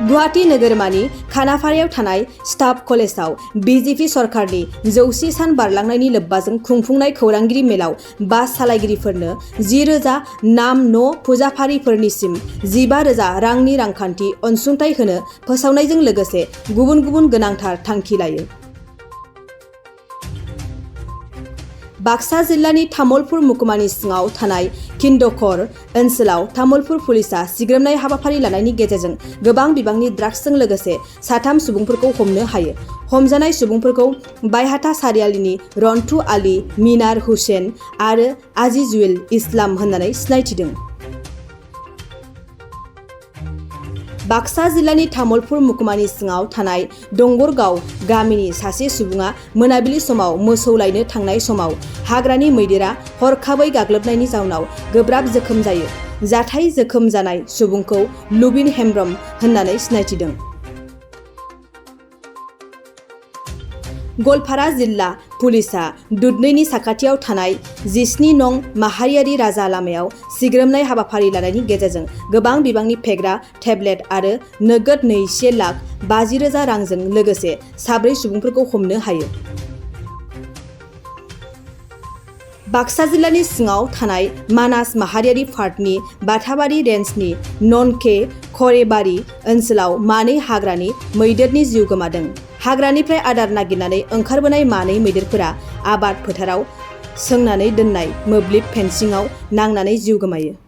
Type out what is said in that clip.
गुवाहाटी नोगोरमानि खानाफारायाव थानाय स्टाफ कलेजाव बीजेपी सरकारनि 100 सान बारलांनायनि लोब्बाजों खुंफुंनाय खौरांगिरि मेलाव बास सालायगिरिफोरनो 10,000 नाम न' फुजाफारिफोरनिसिम 15,000 रांनि रांखान्थि अनसुंथाइ होनो फोसावनायजों लोगोसे गुबुन गुबुन गोनांथार थांखि लायो। बाक्सा जिल्लानि तामुलपुर महकुमानि सिङाव थानाय किन्दखर ओनसोलाव तामुलपुर पुलिसा सिग्रोमनाय हाबाफारि लानायनि गेजेरजों गोबां बिबांनि ड्राग्सजों लोगोसे 3 सुबुंफोरखौ हमनो हायो। हमजानाय सुबुंफोरखौ बायहाथा सारियालिनि रन्टु आली, मिनार हुसैन आरो आजिजुल इस्लाम होननानै सिनायथिदों। बाक्सा जिल्लानि तामुलपुर महकुमानि सिङाव थानाय दंगरगाव गामिनि सासे सुबुङा मोनाबिलि समाव मोसौ लायनो थांनाय समाव हाग्रानि मैदेरा हरखाबै गाग्लोबनायनि जाउनाव गोब्राब जोखोम जायो। जाथाय जोखोम जानाय सुबुंखौ लुबिन हेम्ब्रम होननानै सिनायथिदों। गवालपारा जिल्ला पुलिसा दुधनैनि साखाथियाव थानाय 17 नं माहारियारि राजा लामायाव सिग्रोमनाय हाबाफारि लानायनि गेजेरजों गोबां बिबांनि फेग्रा टेब्लेट आरो नोगोद 2,50,000 रांजों लोगोसे 4 सुबुंफोरखौ हमनो हायो। बाक्सा जिल्लानि सिङाव थानाय मानास माहारियारि पार्कनि बाथाबारि रेन्जनि ननके खरेबारि ओनसोलाव 2 हाग्रानि मैदेरनि जिउ गोमादों। हाग्रानिफ्राय आदार नागिरनानै ओंखारबोनाय 2 मैदेरफोरा आबाद फोथाराव सोंनानै दोननाय मोब्लिब फेन्सिंआव नांनानै जिउ गोमायो।